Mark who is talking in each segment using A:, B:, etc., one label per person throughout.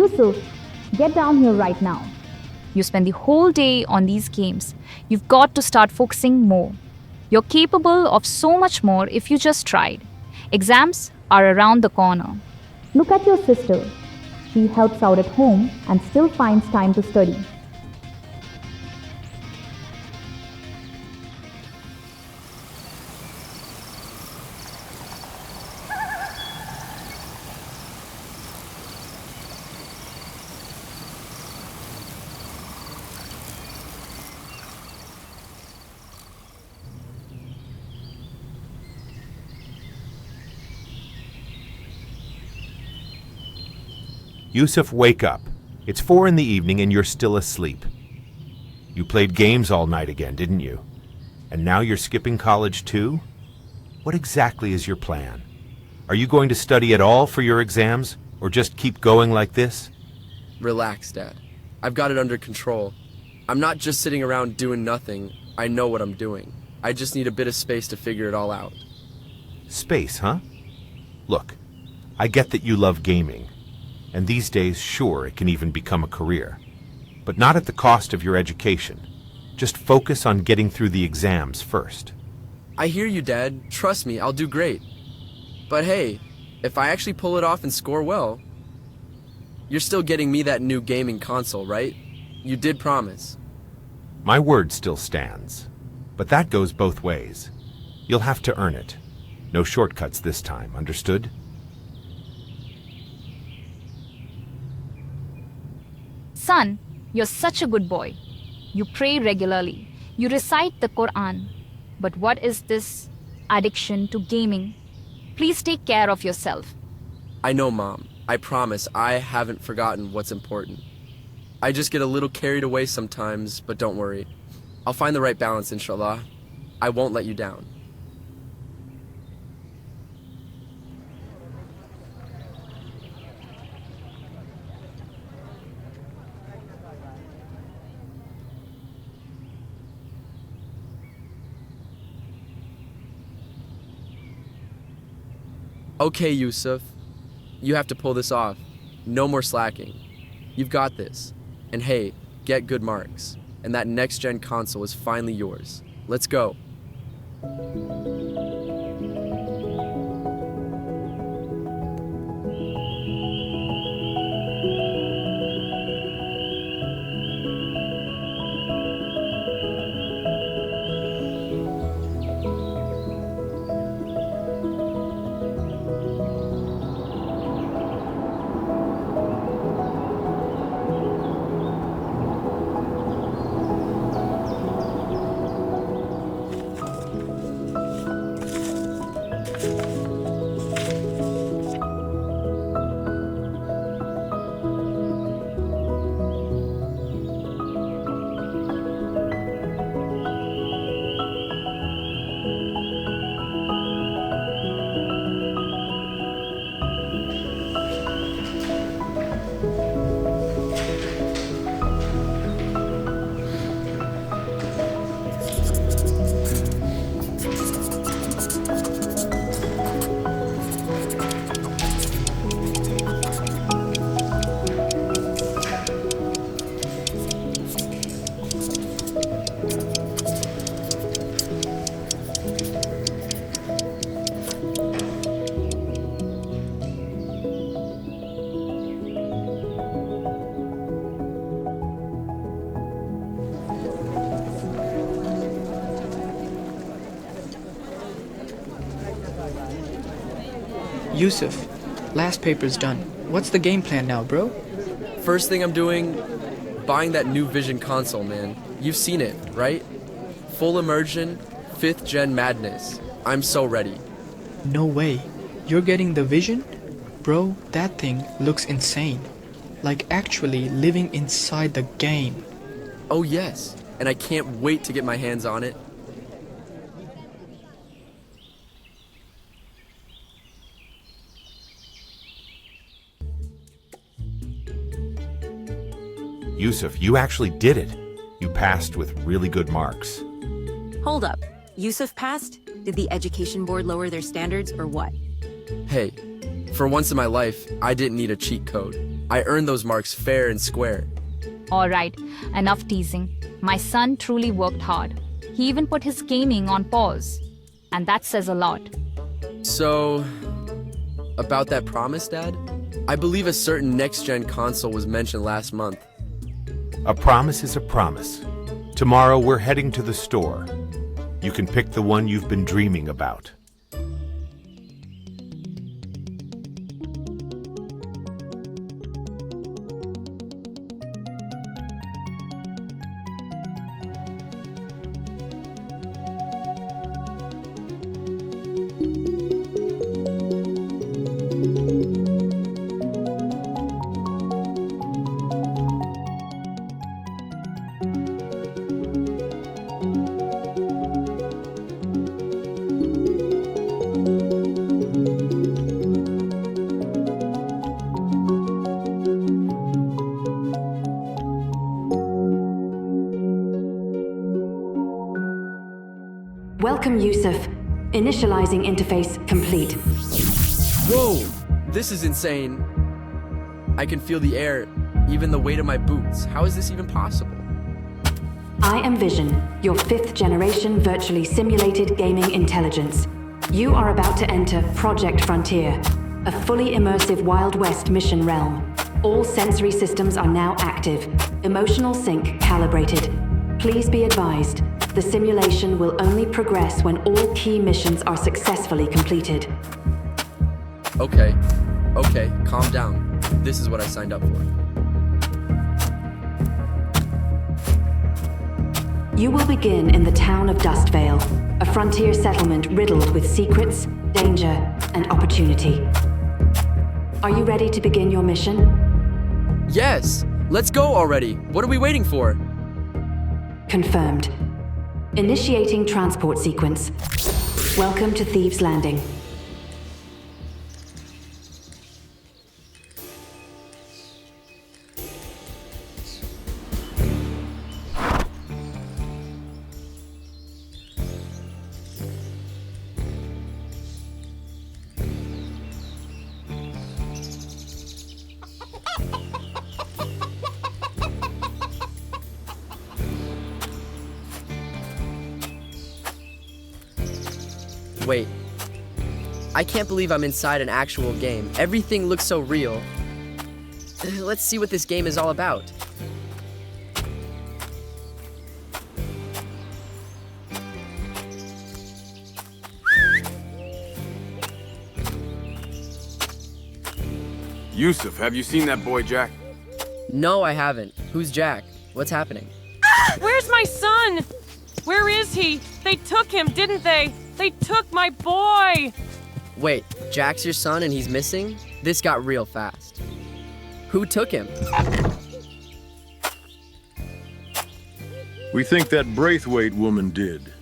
A: Yusuf, get down here right now. You spend the whole day on these games. You've got to start focusing more. You're capable of so much more if you just tried. Exams are around the corner. Look at your sister. She helps out at home and still finds time to study.
B: Yusuf, wake up. It's 4 in the evening and you're still asleep. You played games all night again, didn't you? And now you're skipping college too? What exactly is your plan? Are you going to study at all for your exams, or just keep going like this?
C: Relax, Dad. I've got it under control. I'm not just sitting around doing nothing. I know what I'm doing. I just need a bit of space to figure it all out.
B: Space, huh? Look, I get that you love gaming. And these days, sure, it can even become a career. But not at the cost of your education. Just focus on getting through the exams first.
C: I hear you, Dad. Trust me, I'll do great. But hey, if I actually pull it off and score well, you're still getting me that new gaming console, right? You did promise.
B: My word still stands. But that goes both ways. You'll have to earn it. No shortcuts this time, understood?
A: Son, you're such a good boy. You pray regularly. You recite the Quran. But what is this addiction to gaming? Please take care of yourself.
C: I know, Mom. I promise I haven't forgotten what's important. I just get a little carried away sometimes, but don't worry. I'll find the right balance, inshallah. I won't let you down. Okay, Yusuf. You have to pull this off. No more slacking. You've got this. And hey, get good marks. And that next-gen console is finally yours. Let's go.
D: Yusuf, last paper's done. What's the game plan now, bro?
C: First thing I'm doing, buying that new Vision console, man. You've seen it, right? Full immersion, 5th gen madness. I'm so ready.
D: No way. You're getting the Vision? Bro, that thing looks insane. Like actually living inside the game.
C: Oh yes, and I can't wait to get my hands on it.
B: Yusuf, you actually did it. You passed with really good marks.
E: Hold up. Yusuf passed? Did the education board lower their standards or what?
C: Hey, for once in my life, I didn't need a cheat code. I earned those marks fair and square.
A: Alright, enough teasing. My son truly worked hard. He even put his gaming on pause. And that says a lot.
C: So, about that promise, Dad? I believe a certain next-gen console was mentioned last month.
B: A promise is a promise. Tomorrow we're heading to the store. You can pick the one you've been dreaming about.
E: Welcome, Yusuf. Initializing interface complete.
C: Whoa! This is insane. I can feel the air, even the weight of my boots. How is this even possible?
E: I am Vision, your 5th generation virtually simulated gaming intelligence. You are about to enter Project Frontier, a fully immersive Wild West mission realm. All sensory systems are now active. Emotional sync calibrated. Please be advised, the simulation will only progress when all key missions are successfully completed.
C: Okay, calm down. This is what I signed up for.
E: You will begin in the town of Dustvale, a frontier settlement riddled with secrets, danger, and opportunity. Are you ready to begin your mission?
C: Yes! Let's go already! What are we waiting for?
E: Confirmed. Initiating transport sequence. Welcome to Thieves' Landing.
C: Wait. I can't believe I'm inside an actual game. Everything looks so real. Let's see what this game is all about.
F: Yusuf, have you seen that boy Jack?
C: No, I haven't. Who's Jack? What's happening?
G: Where's my son? Where is he? They took him, didn't they? They took my boy!
C: Wait, Jack's your son and he's missing? This got real fast. Who took him?
H: We think that Braithwaite woman did.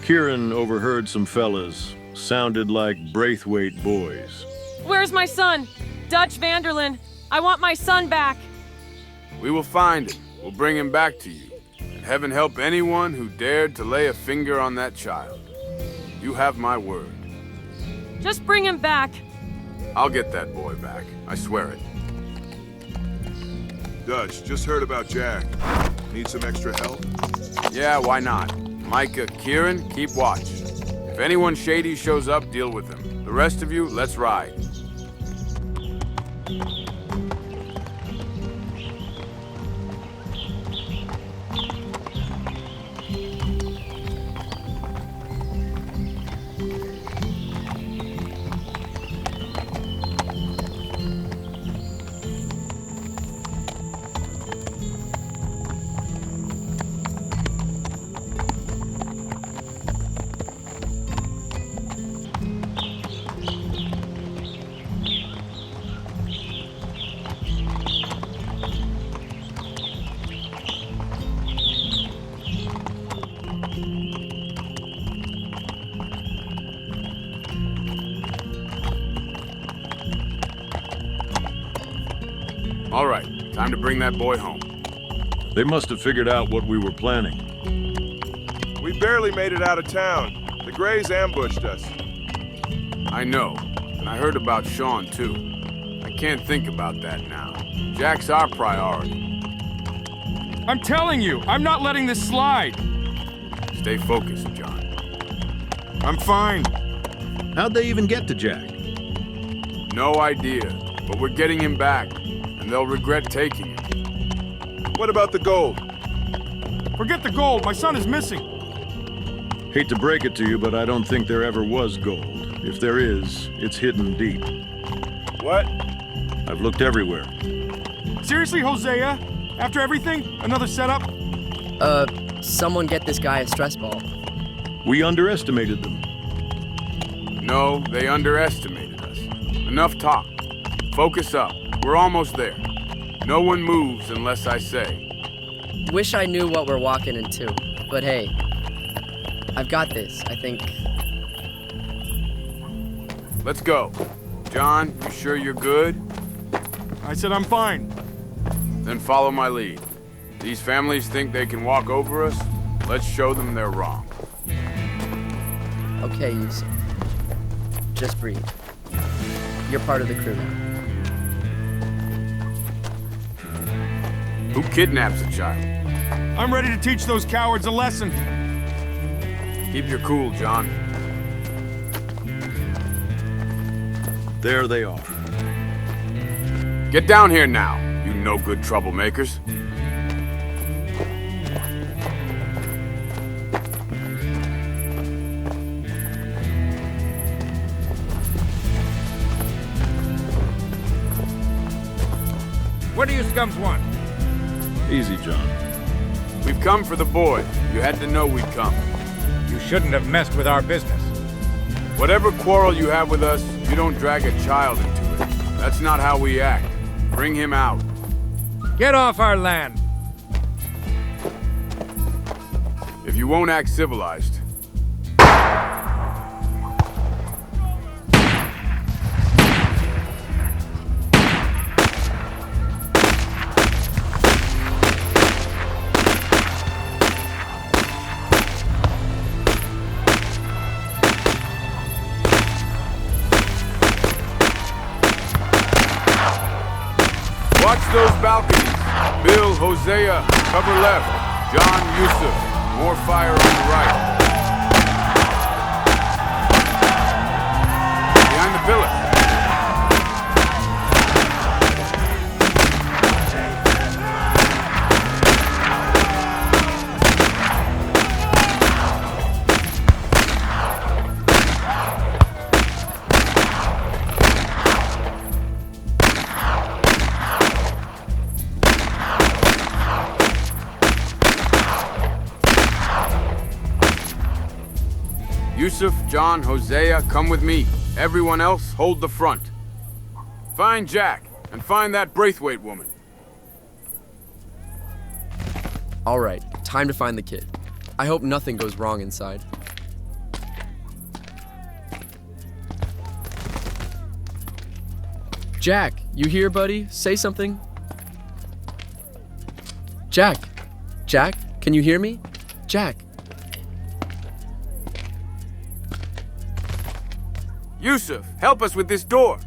H: Kieran overheard some fellas. Sounded like Braithwaite boys.
G: Where's my son? Dutch Vanderlyn. I want my son back.
F: We will find him. We'll bring him back to you. And heaven help anyone who dared to lay a finger on that child. You have my word.
G: Just bring him back.
F: I'll get that boy back. I swear it.
I: Dutch, just heard about Jack. Need some extra help?
F: Yeah, why not? Micah, Kieran, keep watch. If anyone shady shows up, deal with them. The rest of you, let's ride. All right, time to bring that boy home.
H: They must have figured out what we were planning.
I: We barely made it out of town. The Greys ambushed us.
F: I know, and I heard about Sean too. I can't think about that now. Jack's our priority.
J: I'm telling you, I'm not letting this slide.
F: Stay focused, John.
I: I'm fine.
H: How'd they even get to Jack?
F: No idea, but we're getting him back, and they'll regret taking it.
I: What about the gold?
J: Forget the gold, my son is missing.
H: Hate to break it to you, but I don't think there ever was gold. If there is, it's hidden deep.
I: What?
H: I've looked everywhere.
J: Seriously, Hosea? After everything? Another setup?
C: Someone get this guy a stress ball.
H: We underestimated them.
F: No, they underestimated us. Enough talk. Focus up. We're almost there. No one moves unless I say.
C: Wish I knew what we're walking into, but hey, I've got this, I think.
F: Let's go. John, you sure you're good?
J: I said I'm fine.
F: Then follow my lead. These families think they can walk over us. Let's show them they're wrong.
C: Okay, Yusuf. Just breathe. You're part of the crew now.
F: Who kidnaps a child?
J: I'm ready to teach those cowards a lesson.
F: Keep your cool, John.
H: There they are.
F: Get down here now, you no-good troublemakers.
J: What do you scums want?
H: Easy, John.
F: We've come for the boy. You had to know we'd come.
J: You shouldn't have messed with our business.
F: Whatever quarrel you have with us, you don't drag a child into it. That's not how we act. Bring him out.
J: Get off our land.
F: If you won't act civilized, watch those balconies. Bill, Hosea, cover left. John, Yusuf, more fire on the right. Behind the pillar. Yusuf, John, Hosea, come with me. Everyone else, hold the front. Find Jack, and find that Braithwaite woman.
C: All right, time to find the kid. I hope nothing goes wrong inside. Jack, you here, buddy? Say something. Jack. Jack, can you hear me? Jack.
F: Yusuf, help us with this door.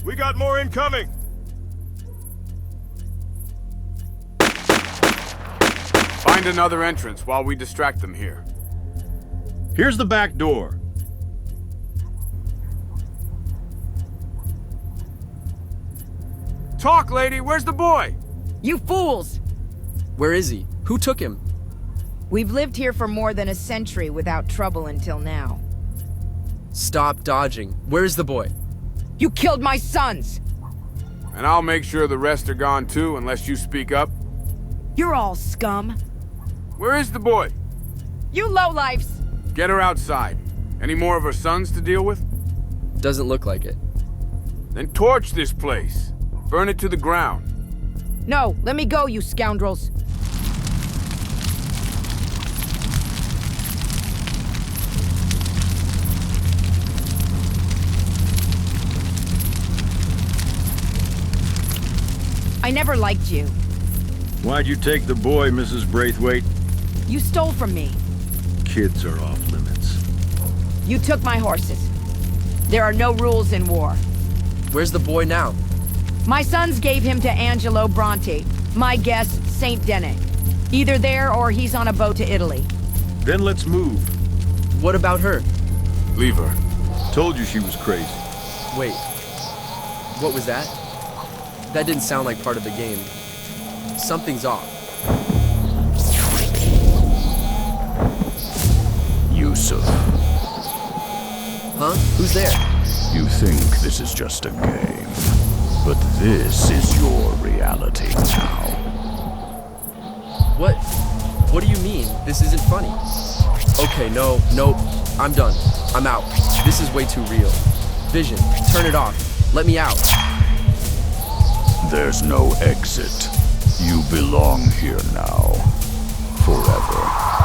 I: We got more incoming.
F: Find another entrance while we distract them here.
H: Here's the back door.
F: Talk, lady, where's the boy?
K: You fools!
C: Where is he? Who took him?
K: We've lived here for more than a century without trouble until now.
C: Stop dodging. Where's the boy?
K: You killed my sons!
F: And I'll make sure the rest are gone too, unless you speak up.
K: You're all scum.
F: Where is the boy?
K: You lowlifes!
F: Get her outside. Any more of her sons to deal with?
C: Doesn't look like it.
F: Then torch this place. Burn it to the ground.
K: No, let me go, you scoundrels. I never liked you.
H: Why'd you take the boy, Mrs. Braithwaite?
K: You stole from me.
H: Kids are off limits.
K: You took my horses. There are no rules in war.
C: Where's the boy now?
K: My sons gave him to Angelo Bronte, my guess, Saint Denis. Either there or he's on a boat to Italy.
H: Then let's move.
C: What about her?
F: Leave her.
H: Told you she was crazy.
C: Wait. What was that? That didn't sound like part of the game. Something's off.
L: Yusuf,
C: Huh? Who's there?
L: you think this is just a game, but this is your reality now.
C: What do you mean? This isn't funny. Okay, nope. I'm done. I'm out. This is way too real. Vision, turn it off. Let me out.
L: There's no exit. You belong here now. Forever.